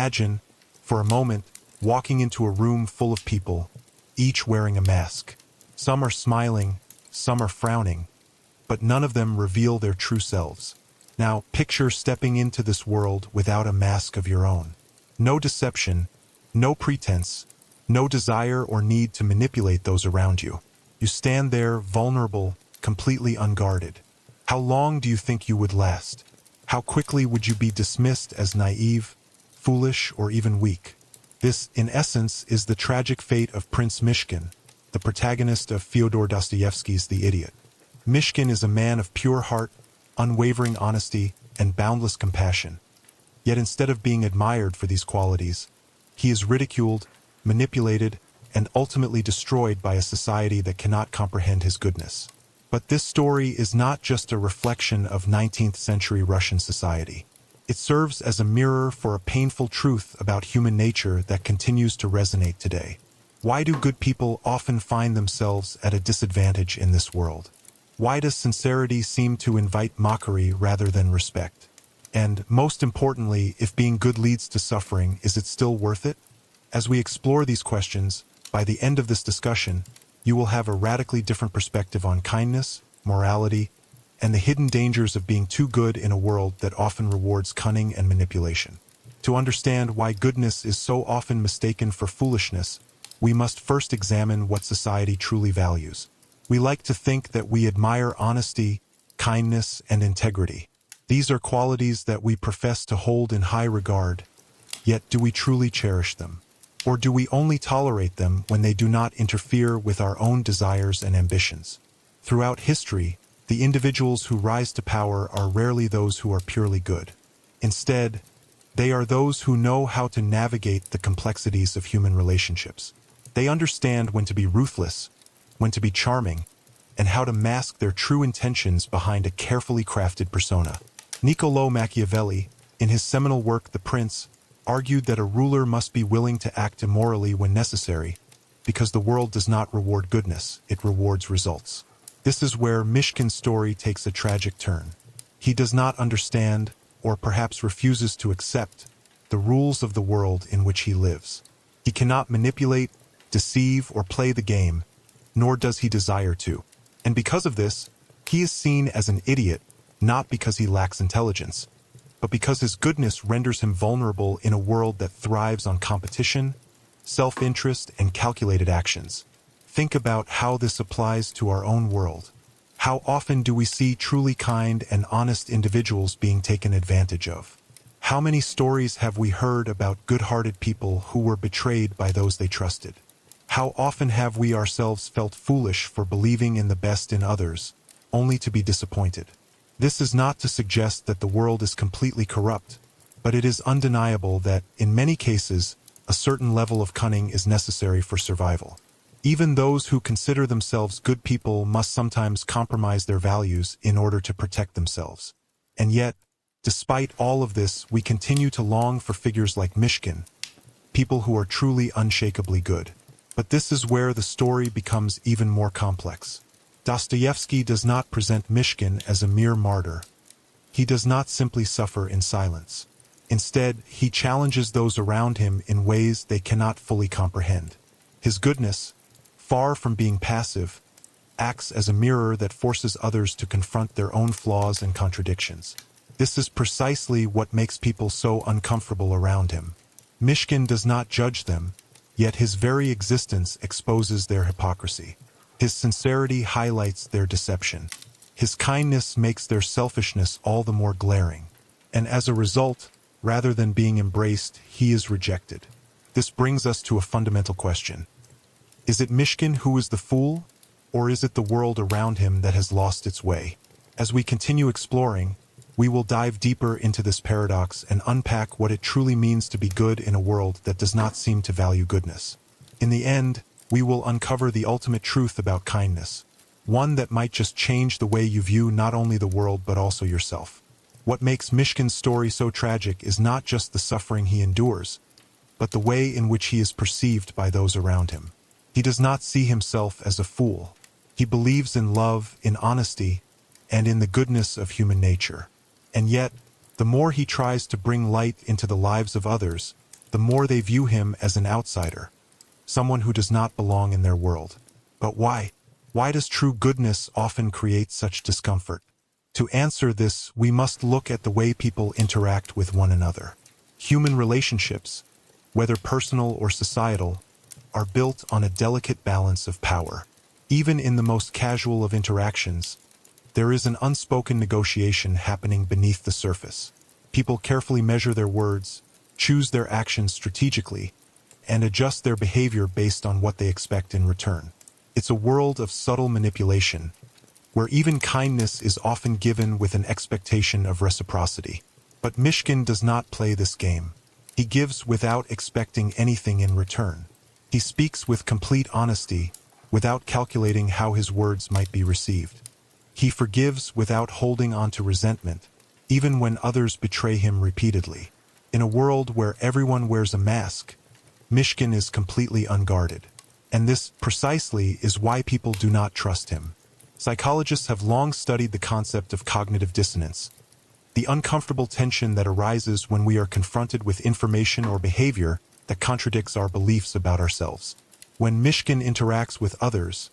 Imagine, for a moment, walking into a room full of people, each wearing a mask. Some are smiling, some are frowning, but none of them reveal their true selves. Now, picture stepping into this world without a mask of your own. No deception, no pretense, no desire or need to manipulate those around you. You stand there, vulnerable, completely unguarded. How long do you think you would last? How quickly would you be dismissed as naive, foolish, or even weak? This, in essence, is the tragic fate of Prince Myshkin, the protagonist of Fyodor Dostoevsky's The Idiot. Myshkin is a man of pure heart, unwavering honesty, and boundless compassion. Yet instead of being admired for these qualities, he is ridiculed, manipulated, and ultimately destroyed by a society that cannot comprehend his goodness. But this story is not just a reflection of 19th century Russian society. It serves as a mirror for a painful truth about human nature that continues to resonate today. Why do good people often find themselves at a disadvantage in this world? Why does sincerity seem to invite mockery rather than respect? And, most importantly, if being good leads to suffering, is it still worth it? As we explore these questions, by the end of this discussion, you will have a radically different perspective on kindness, morality, and the hidden dangers of being too good in a world that often rewards cunning and manipulation. To understand why goodness is so often mistaken for foolishness, we must first examine what society truly values. We like to think that we admire honesty, kindness, and integrity. These are qualities that we profess to hold in high regard, yet do we truly cherish them? Or do we only tolerate them when they do not interfere with our own desires and ambitions? Throughout history, the individuals who rise to power are rarely those who are purely good. Instead, they are those who know how to navigate the complexities of human relationships. They understand when to be ruthless, when to be charming, and how to mask their true intentions behind a carefully crafted persona. Niccolò Machiavelli, in his seminal work The Prince, argued that a ruler must be willing to act immorally when necessary, because the world does not reward goodness, it rewards results. This is where Myshkin's story takes a tragic turn. He does not understand, or perhaps refuses to accept, the rules of the world in which he lives. He cannot manipulate, deceive, or play the game, nor does he desire to. And because of this, he is seen as an idiot, not because he lacks intelligence, but because his goodness renders him vulnerable in a world that thrives on competition, self-interest, and calculated actions. Think about how this applies to our own world. How often do we see truly kind and honest individuals being taken advantage of? How many stories have we heard about good-hearted people who were betrayed by those they trusted? How often have we ourselves felt foolish for believing in the best in others, only to be disappointed? This is not to suggest that the world is completely corrupt, but it is undeniable that, in many cases, a certain level of cunning is necessary for survival. Even those who consider themselves good people must sometimes compromise their values in order to protect themselves. And yet, despite all of this, we continue to long for figures like Myshkin, people who are truly unshakably good. But this is where the story becomes even more complex. Dostoevsky does not present Myshkin as a mere martyr. He does not simply suffer in silence. Instead, he challenges those around him in ways they cannot fully comprehend. His goodness, far from being passive, acts as a mirror that forces others to confront their own flaws and contradictions. This is precisely what makes people so uncomfortable around him. Myshkin does not judge them, yet his very existence exposes their hypocrisy. His sincerity highlights their deception. His kindness makes their selfishness all the more glaring. And as a result, rather than being embraced, he is rejected. This brings us to a fundamental question. Is it Myshkin who is the fool, or is it the world around him that has lost its way? As we continue exploring, we will dive deeper into this paradox and unpack what it truly means to be good in a world that does not seem to value goodness. In the end, we will uncover the ultimate truth about kindness, one that might just change the way you view not only the world but also yourself. What makes Myshkin's story so tragic is not just the suffering he endures, but the way in which he is perceived by those around him. He does not see himself as a fool. He believes in love, in honesty, and in the goodness of human nature. And yet, the more he tries to bring light into the lives of others, the more they view him as an outsider, someone who does not belong in their world. But why? Why does true goodness often create such discomfort? To answer this, we must look at the way people interact with one another. Human relationships, whether personal or societal, are built on a delicate balance of power. Even in the most casual of interactions, there is an unspoken negotiation happening beneath the surface. People carefully measure their words, choose their actions strategically, and adjust their behavior based on what they expect in return. It's a world of subtle manipulation, where even kindness is often given with an expectation of reciprocity. But Myshkin does not play this game. He gives without expecting anything in return. He speaks with complete honesty, without calculating how his words might be received. He forgives without holding on to resentment, even when others betray him repeatedly. In a world where everyone wears a mask, Myshkin is completely unguarded. And this, precisely, is why people do not trust him. Psychologists have long studied the concept of cognitive dissonance, the uncomfortable tension that arises when we are confronted with information or behavior that contradicts our beliefs about ourselves. When Myshkin interacts with others,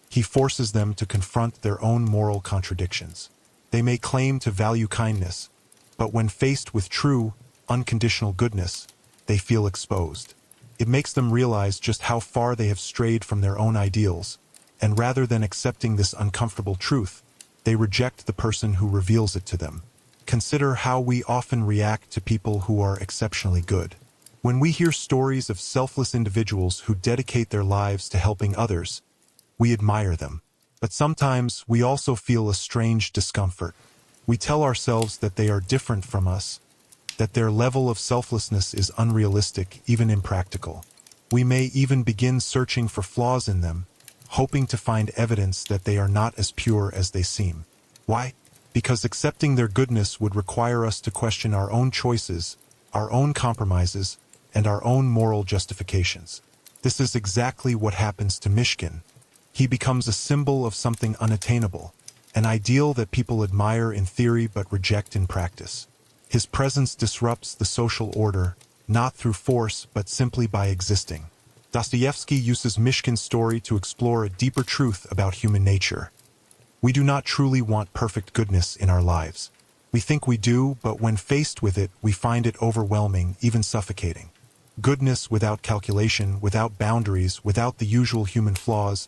he forces them to confront their own moral contradictions. They may claim to value kindness, but when faced with true, unconditional goodness, they feel exposed. It makes them realize just how far they have strayed from their own ideals, and rather than accepting this uncomfortable truth, they reject the person who reveals it to them. Consider how we often react to people who are exceptionally good. When we hear stories of selfless individuals who dedicate their lives to helping others, we admire them. But sometimes we also feel a strange discomfort. We tell ourselves that they are different from us, that their level of selflessness is unrealistic, even impractical. We may even begin searching for flaws in them, hoping to find evidence that they are not as pure as they seem. Why? Because accepting their goodness would require us to question our own choices, our own compromises, and our own moral justifications. This is exactly what happens to Myshkin. He becomes a symbol of something unattainable, an ideal that people admire in theory but reject in practice. His presence disrupts the social order, not through force but simply by existing. Dostoevsky uses Myshkin's story to explore a deeper truth about human nature. We do not truly want perfect goodness in our lives. We think we do, but when faced with it, we find it overwhelming, even suffocating. Goodness without calculation, without boundaries, without the usual human flaws,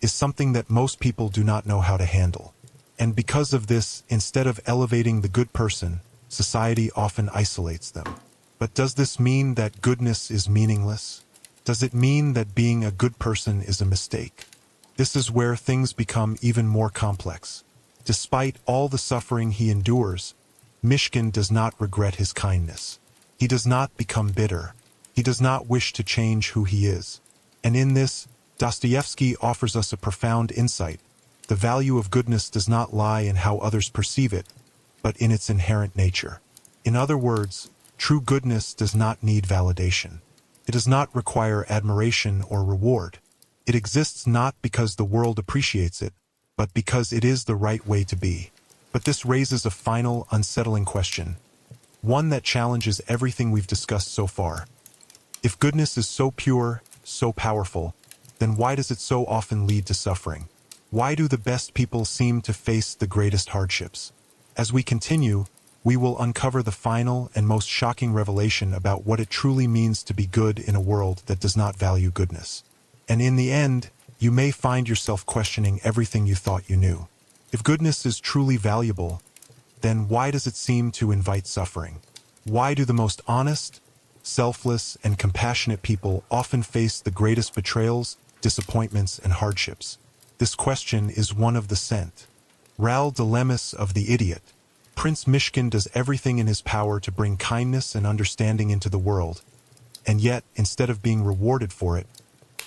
is something that most people do not know how to handle. And because of this, instead of elevating the good person, society often isolates them. But does this mean that goodness is meaningless? Does it mean that being a good person is a mistake? This is where things become even more complex. Despite all the suffering he endures, Myshkin does not regret his kindness. He does not become bitter. He does not wish to change who he is. And in this, Dostoevsky offers us a profound insight. The value of goodness does not lie in how others perceive it, but in its inherent nature. In other words, true goodness does not need validation. It does not require admiration or reward. It exists not because the world appreciates it, but because it is the right way to be. But this raises a final, unsettling question, one that challenges everything we've discussed so far. If goodness is so pure, so powerful, then why does it so often lead to suffering? Why do the best people seem to face the greatest hardships? As we continue, we will uncover the final and most shocking revelation about what it truly means to be good in a world that does not value goodness. And in the end, you may find yourself questioning everything you thought you knew. If goodness is truly valuable, then why does it seem to invite suffering? Why do the most honest, selfless, and compassionate people often face the greatest betrayals, disappointments, and hardships? This question is one of the scent. Ral dilemmas of the idiot. Prince Myshkin does everything in his power to bring kindness and understanding into the world, and yet, instead of being rewarded for it,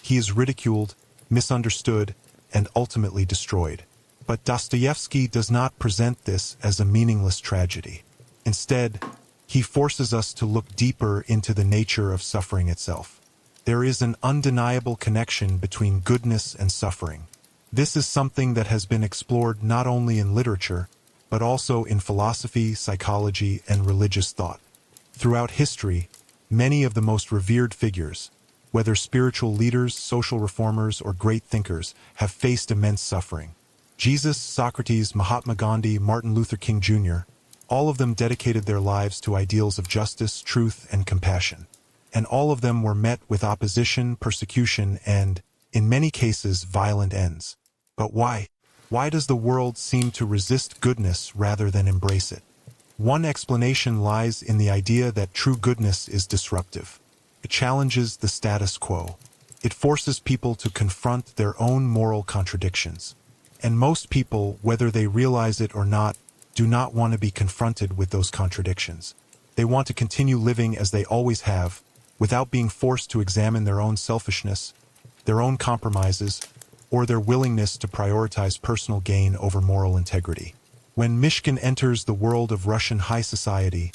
he is ridiculed, misunderstood, and ultimately destroyed. But Dostoevsky does not present this as a meaningless tragedy. Instead, he forces us to look deeper into the nature of suffering itself. There is an undeniable connection between goodness and suffering. This is something that has been explored not only in literature, but also in philosophy, psychology, and religious thought. Throughout history, Many of the most revered figures, whether spiritual leaders, social reformers, or great thinkers, have faced immense suffering. Jesus, Socrates, Mahatma Gandhi, Martin Luther King Jr., all of them dedicated their lives to ideals of justice, truth, and compassion. And all of them were met with opposition, persecution, and, in many cases, violent ends. But why? Why does the world seem to resist goodness rather than embrace it? One explanation lies in the idea that true goodness is disruptive. It challenges the status quo. It forces people to confront their own moral contradictions. And most people, whether they realize it or not, do not want to be confronted with those contradictions. They want to continue living as they always have, without being forced to examine their own selfishness, their own compromises, or their willingness to prioritize personal gain over moral integrity. When Myshkin enters the world of Russian high society,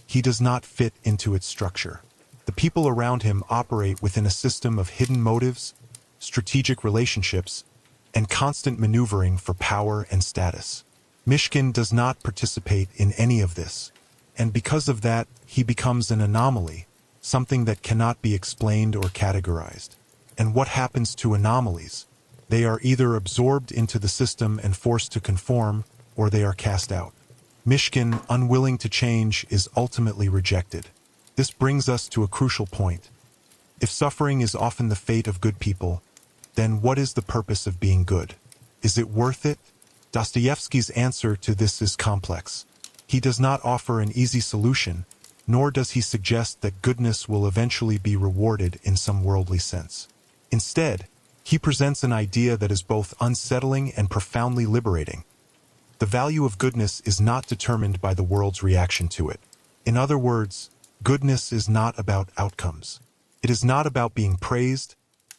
he does not fit into its structure. The people around him operate within a system of hidden motives, strategic relationships, and constant maneuvering for power and status. Myshkin does not participate in any of this, and because of that, he becomes an anomaly, something that cannot be explained or categorized. And what happens to anomalies? They are either absorbed into the system and forced to conform, or they are cast out. Myshkin, unwilling to change, is ultimately rejected. This brings us to a crucial point. If suffering is often the fate of good people, then what is the purpose of being good? Is it worth it? Dostoevsky's answer to this is complex. He does not offer an easy solution, nor does he suggest that goodness will eventually be rewarded in some worldly sense. Instead, he presents an idea that is both unsettling and profoundly liberating. The value of goodness is not determined by the world's reaction to it. In other words, goodness is not about outcomes. It is not about being praised,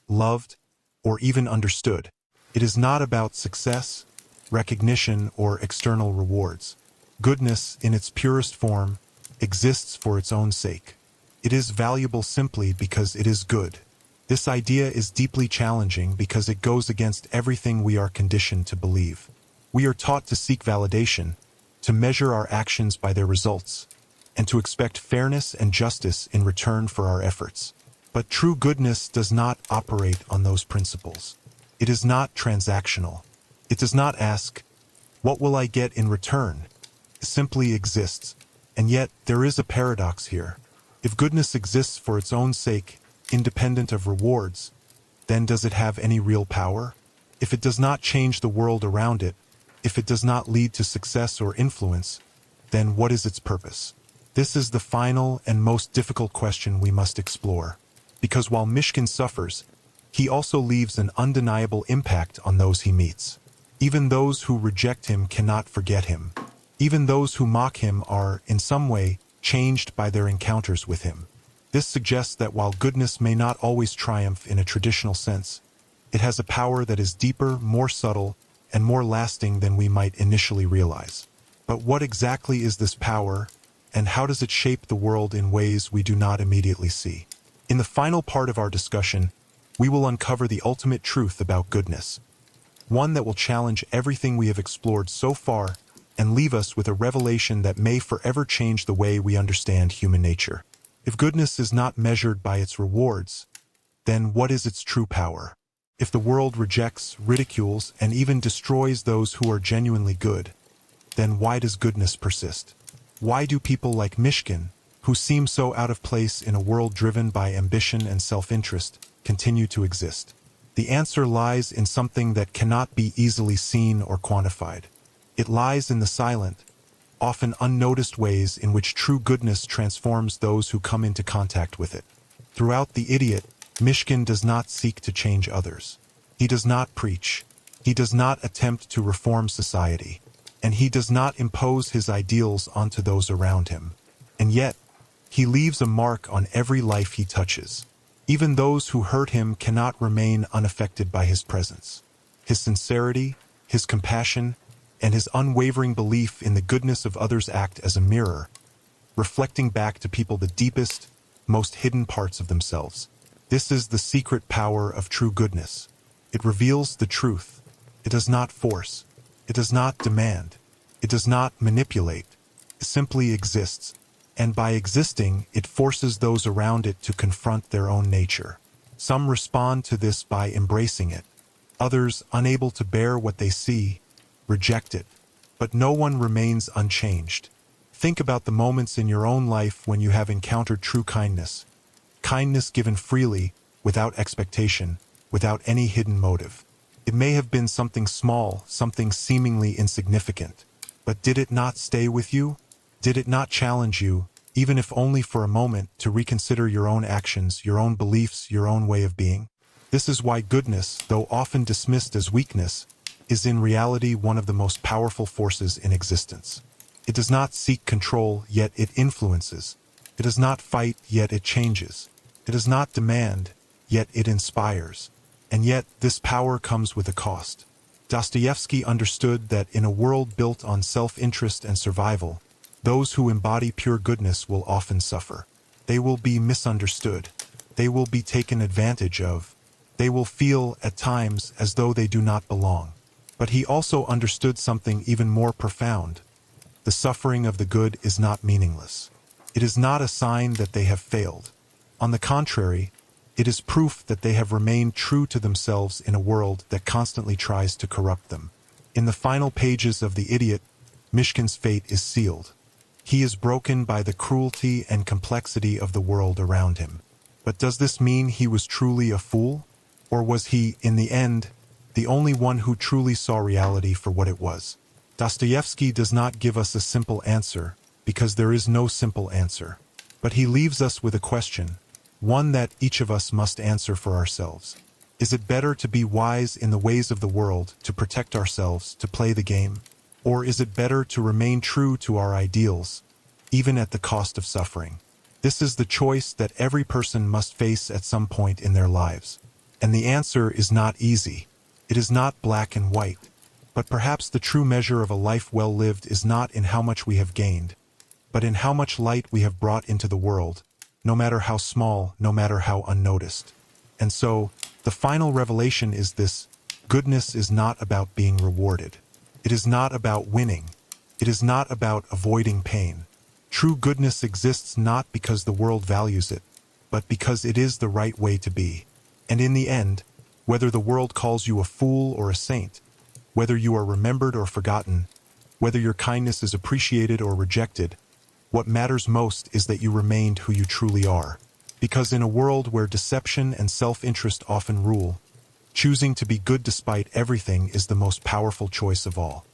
loved, or even understood. It is not about success, recognition, or external rewards. Goodness, in its purest form, exists for its own sake. It is valuable simply because it is good. This idea is deeply challenging because it goes against everything we are conditioned to believe. We are taught to seek validation, to measure our actions by their results, and to expect fairness and justice in return for our efforts. But true goodness does not operate on those principles. It is not transactional. It does not ask, "What will I get in return?" It simply exists. And yet, there is a paradox here. If goodness exists for its own sake, independent of rewards, then does it have any real power? If it does not change the world around it, if it does not lead to success or influence, then what is its purpose? This is the final and most difficult question we must explore. Because while Myshkin suffers, he also leaves an undeniable impact on those he meets. Even those who reject him cannot forget him. Even those who mock him are, in some way, changed by their encounters with him. This suggests that while goodness may not always triumph in a traditional sense, it has a power that is deeper, more subtle, and more lasting than we might initially realize. But what exactly is this power, and how does it shape the world in ways we do not immediately see? In the final part of our discussion, we will uncover the ultimate truth about goodness, one that will challenge everything we have explored so far and leave us with a revelation that may forever change the way we understand human nature. If goodness is not measured by its rewards, then what is its true power? If the world rejects, ridicules, and even destroys those who are genuinely good, then why does goodness persist? Why do people like Myshkin, who seem so out of place in a world driven by ambition and self-interest, continue to exist? The answer lies in something that cannot be easily seen or quantified. It lies in the silent, often unnoticed ways in which true goodness transforms those who come into contact with it. Throughout The Idiot, Myshkin does not seek to change others. He does not preach. He does not attempt to reform society. And he does not impose his ideals onto those around him. And yet, he leaves a mark on every life he touches. Even those who hurt him cannot remain unaffected by his presence. His sincerity, his compassion, and his unwavering belief in the goodness of others act as a mirror, reflecting back to people the deepest, most hidden parts of themselves. This is the secret power of true goodness. It reveals the truth. It does not force. It does not demand. It does not manipulate. It simply exists. And by existing, it forces those around it to confront their own nature. Some respond to this by embracing it. Others, unable to bear what they see, reject it. But no one remains unchanged. Think about the moments in your own life when you have encountered true kindness. Kindness given freely, without expectation, without any hidden motive. It may have been something small, something seemingly insignificant. But did it not stay with you? Did it not challenge you, even if only for a moment, to reconsider your own actions, your own beliefs, your own way of being? This is why goodness, though often dismissed as weakness, is in reality one of the most powerful forces in existence. It does not seek control, yet it influences. It does not fight, yet it changes. It does not demand, yet it inspires. And yet, this power comes with a cost. Dostoevsky understood that in a world built on self-interest and survival, those who embody pure goodness will often suffer. They will be misunderstood. They will be taken advantage of. They will feel, at times, as though they do not belong. But he also understood something even more profound. The suffering of the good is not meaningless. It is not a sign that they have failed. On the contrary, it is proof that they have remained true to themselves in a world that constantly tries to corrupt them. In the final pages of The Idiot, Myshkin's fate is sealed. He is broken by the cruelty and complexity of the world around him. But does this mean he was truly a fool? Or was he, in the end, the only one who truly saw reality for what it was? Dostoevsky does not give us a simple answer, because there is no simple answer. But he leaves us with a question, one that each of us must answer for ourselves. Is it better to be wise in the ways of the world, to protect ourselves, to play the game? Or is it better to remain true to our ideals, even at the cost of suffering? This is the choice that every person must face at some point in their lives. And the answer is not easy. It is not black and white. But perhaps the true measure of a life well lived is not in how much we have gained, but in how much light we have brought into the world, no matter how small, no matter how unnoticed. And so, the final revelation is this: goodness is not about being rewarded. It is not about winning. It is not about avoiding pain. True goodness exists not because the world values it, but because it is the right way to be. And in the end, whether the world calls you a fool or a saint, whether you are remembered or forgotten, whether your kindness is appreciated or rejected, what matters most is that you remained who you truly are. Because in a world where deception and self-interest often rule, choosing to be good despite everything is the most powerful choice of all.